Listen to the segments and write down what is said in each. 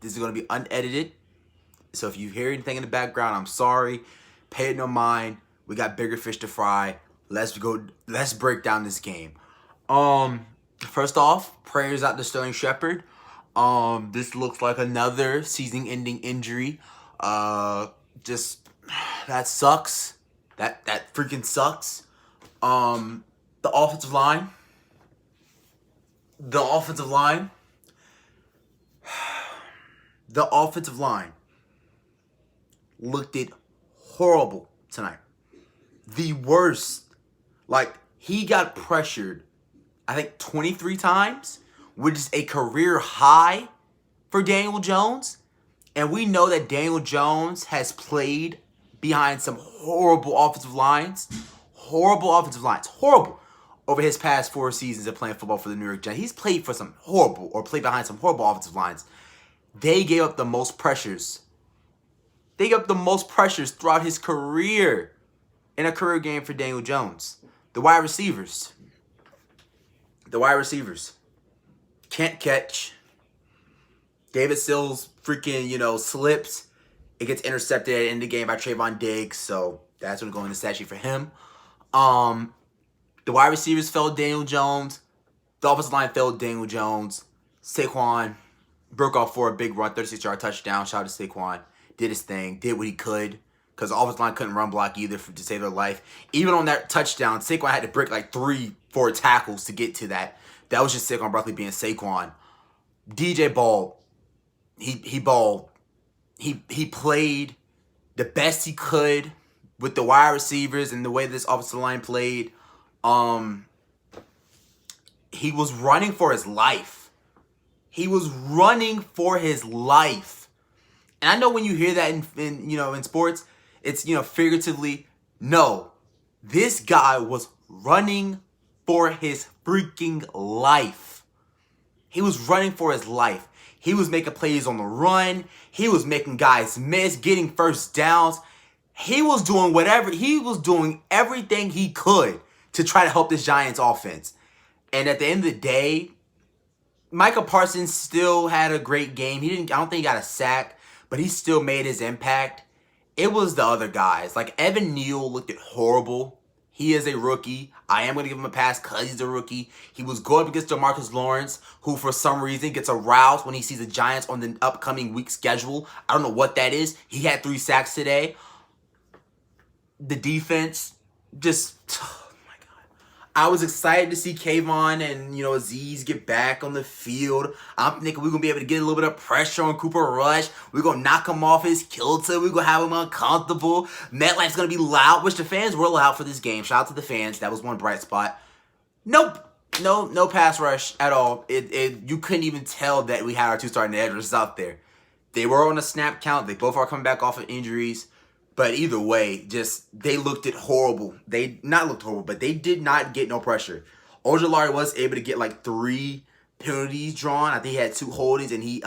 This is going to be unedited. So if you hear anything in the background, I'm sorry. Pay it no mind. We got bigger fish to fry. Let's go. Let's break down this game. First off, prayers out to Sterling Shepard. This looks like another season-ending injury. Just that sucks. That freaking sucks. The offensive line. The offensive line. The offensive line looked it horrible tonight. The worst. Like, he got pressured, I think, 23 times, which is a career high for Daniel Jones. And we know that Daniel Jones has played behind some horrible offensive lines. Horrible offensive lines. Horrible. Over his past 4 seasons of playing football for the New York Giants. He's played for some horrible, or played behind some horrible offensive lines. They gave up the most pressures. They gave up the most pressures throughout his career in a career game for Daniel Jones. The wide receivers. The wide receivers can't catch. David Sills freaking, slips. It gets intercepted at the end of the game by Trayvon Diggs, so that's going to go in the stat sheet for him. The wide receivers failed Daniel Jones. The offensive line failed Daniel Jones. Saquon broke off for a big run, 36-yard touchdown. Shout out to Saquon. Did his thing. Did what he could. Because the offensive line couldn't run block either to save their life. Even on that touchdown, Saquon had to break like 3-4 tackles to get to that. That was just Saquon Barkley being Saquon. DJ balled. He balled. He played the best he could with the wide receivers and the way this offensive line played. He was running for his life. He was running for his life. And I know when you hear that in sports, it's figuratively. No, this guy was running for his freaking life. He was running for his life. He was making plays on the run. He was making guys miss, getting first downs. He was doing whatever. He was doing everything he could to try to help this Giants offense. And at the end of the day, Micah Parsons still had a great game. I don't think he got a sack, but he still made his impact. It was the other guys. Like, Evan Neal looked horrible. He is a rookie. I am going to give him a pass because he's a rookie. He was going up against DeMarcus Lawrence, who for some reason gets aroused when he sees the Giants on the upcoming week schedule. I don't know what that is. He had 3 sacks today. The defense just... I was excited to see Kayvon and, Aziz get back on the field. I'm thinking we're going to be able to get a little bit of pressure on Cooper Rush. We're going to knock him off his kilter. We're going to have him uncomfortable. MetLife's going to be loud, which the fans were loud for this game. Shout out to the fans. That was one bright spot. Nope. No pass rush at all. You couldn't even tell that we had our 2 starting edges out there. They were on a snap count. They both are coming back off of injuries. But either way, they looked horrible. They not looked horrible, but they did not get no pressure. Ojulari was able to get like 3 penalties drawn. I think he had 2 holdings, and he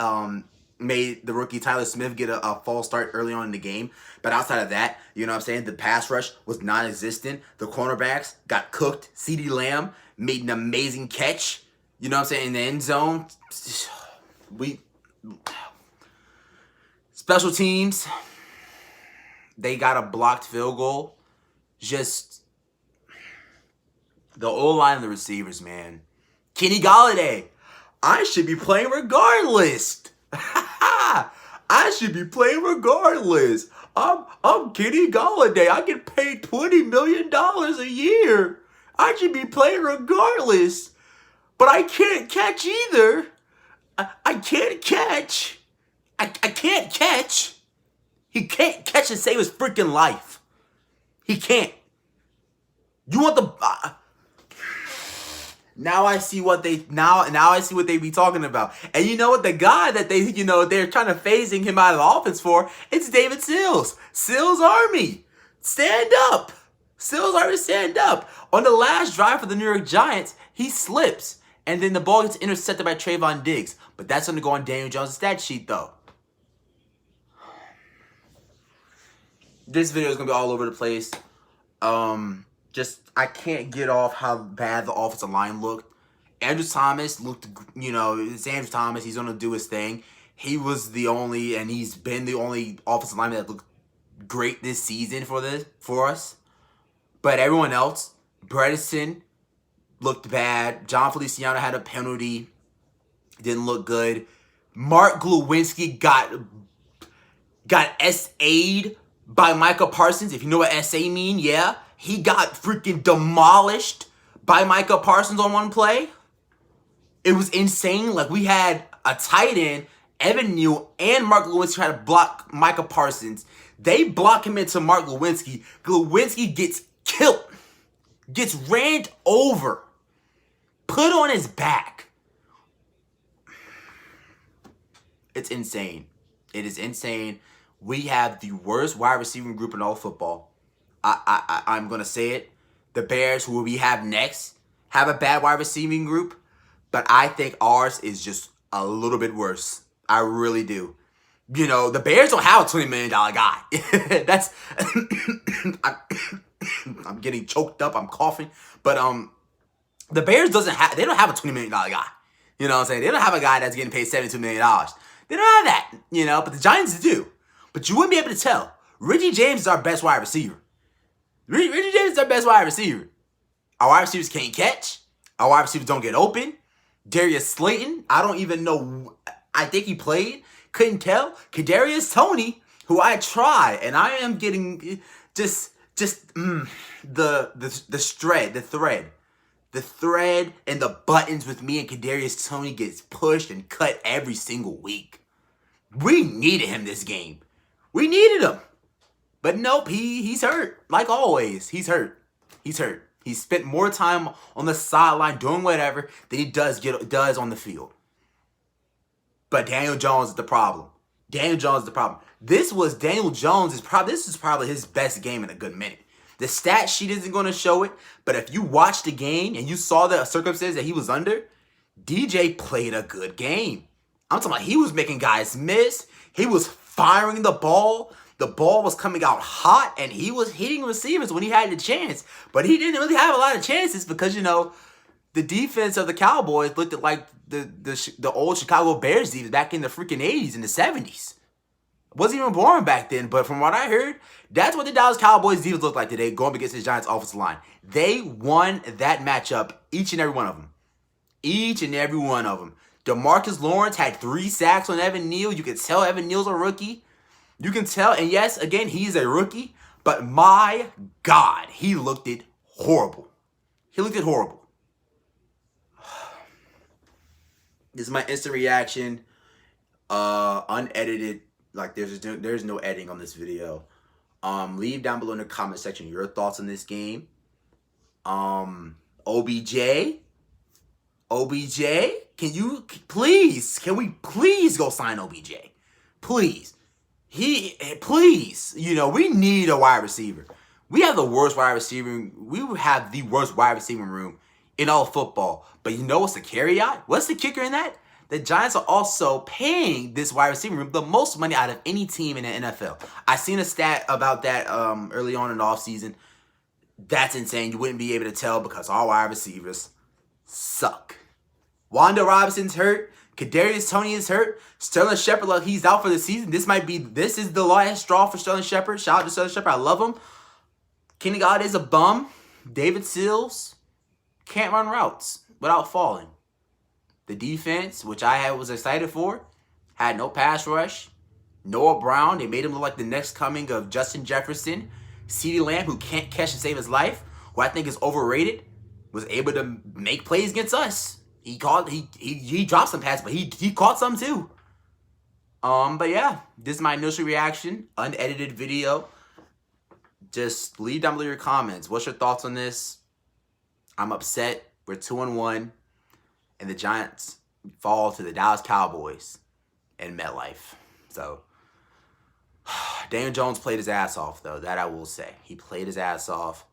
made the rookie Tyler Smith get a false start early on in the game. But outside of that, the pass rush was non-existent. The cornerbacks got cooked. CeeDee Lamb made an amazing catch. In the end zone. Special teams. They got a blocked field goal. Just the O-line and the receivers, man. Kenny Golladay. I should be playing regardless. I should be playing regardless. I'm Kenny Golladay. I get paid $20 million a year. I should be playing regardless. But I can't catch either. I can't catch. I can't catch. He can't catch and save his freaking life. He can't. You want the... Now I see what they be talking about. And you know what? The guy that they're trying to phasing him out of the offense for, it's David Sills. Sills Army. Stand up. Sills Army, stand up. On the last drive for the New York Giants, he slips. And then the ball gets intercepted by Trayvon Diggs. But that's going to go on Daniel Jones' stat sheet, though. This video is going to be all over the place. I can't get off how bad the offensive line looked. Andrew Thomas looked, it's Andrew Thomas. He's going to do his thing. he was the only, and he's been the only offensive lineman that looked great this season for us. But everyone else, Bredesen looked bad. John Feliciano had a penalty. Didn't look good. Mark Glowinski got SA'd by Micah Parsons. If you know what SA mean, yeah. He got freaking demolished by Micah Parsons on one play. It was insane. Like, we had a tight end, Evan Neal, and Mark Glowinski try to block Micah Parsons. They block him into Mark Glowinski. Glowinski gets killed. Gets ran over. Put on his back. It's insane. It is insane. We have the worst wide receiving group in all football. I'm going to say it. The Bears, who we have next, have a bad wide receiving group. But I think ours is just a little bit worse. I really do. You know, the Bears don't have a $20 million guy. That's... I'm getting choked up. I'm coughing. But the Bears don't have a $20 million guy. You know what I'm saying? They don't have a guy that's getting paid $72 million. They don't have that, you know, but the Giants do. But you wouldn't be able to tell. Richie James is our best wide receiver. Richie James is our best wide receiver. Our wide receivers can't catch. Our wide receivers don't get open. Darius Slayton, I don't even know. I think he played. Couldn't tell. Kadarius Toney, who I try, and I am getting the thread and the buttons with me and Kadarius Toney gets pushed and cut every single week. We needed him this game. We needed him. But nope, he's hurt. Like always, he's hurt. He's hurt. He spent more time on the sideline doing whatever than he does on the field. But Daniel Jones is the problem. Daniel Jones is the problem. This is probably his best game in a good minute. The stat sheet isn't going to show it, but if you watched the game and you saw the circumstances that he was under, DJ played a good game. I'm talking about he was making guys miss. He was firing the ball. The ball was coming out hot, and he was hitting receivers when he had the chance. But he didn't really have a lot of chances because, you know, the defense of the Cowboys looked like the old Chicago Bears defense back in the freaking 80s and the 70s. Wasn't even born back then, but from what I heard, that's what the Dallas Cowboys defense looked like today going up against the Giants offensive line. They won that matchup, each and every one of them. Each and every one of them. DeMarcus Lawrence had 3 sacks on Evan Neal. You can tell Evan Neal's a rookie. You can tell, and yes, again, he's a rookie, but my God, he looked it horrible. He looked it horrible. This is my instant reaction, unedited. Like, there's no editing on this video. Leave down below in the comment section your thoughts on this game. OBJ, can we please go sign OBJ? Please. Please, you know, we need a wide receiver. We have the worst wide receiver. We have the worst wide receiving room in all football. But you know what's the carryout? What's the kicker in that? The Giants are also paying this wide receiver room the most money out of any team in the NFL. I seen a stat about that early on in the offseason. That's insane. You wouldn't be able to tell because our wide receivers suck. Wanda Robinson's hurt. Kadarius Toney is hurt. Sterling Shepard, he's out for the season. This is the last straw for Sterling Shepard. Shout out to Sterling Shepard. I love him. Kenny Golladay is a bum. David Sills can't run routes without falling. The defense, which I was excited for, had no pass rush. Noah Brown, they made him look like the next coming of Justin Jefferson. CeeDee Lamb, who can't catch and save his life, who I think is overrated, was able to make plays against us. He dropped some passes, but he caught some too. But yeah, this is my initial reaction, unedited video. Just leave down below your comments. What's your thoughts on this? I'm upset. We're 2-1, and the Giants fall to the Dallas Cowboys in MetLife. So Daniel Jones played his ass off, though. That I will say. He played his ass off.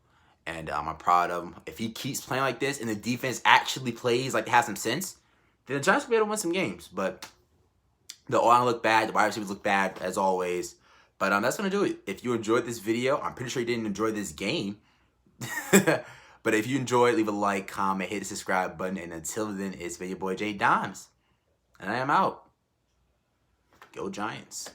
And I'm proud of him. If he keeps playing like this and the defense actually plays like they have some sense, then the Giants will be able to win some games. But the O-line looked bad. The wide receivers look bad, as always. But that's going to do it. If you enjoyed this video, I'm pretty sure you didn't enjoy this game. But if you enjoyed, leave a like, comment, hit the subscribe button. And until then, it's been your boy J Dimes. And I am out. Go Giants.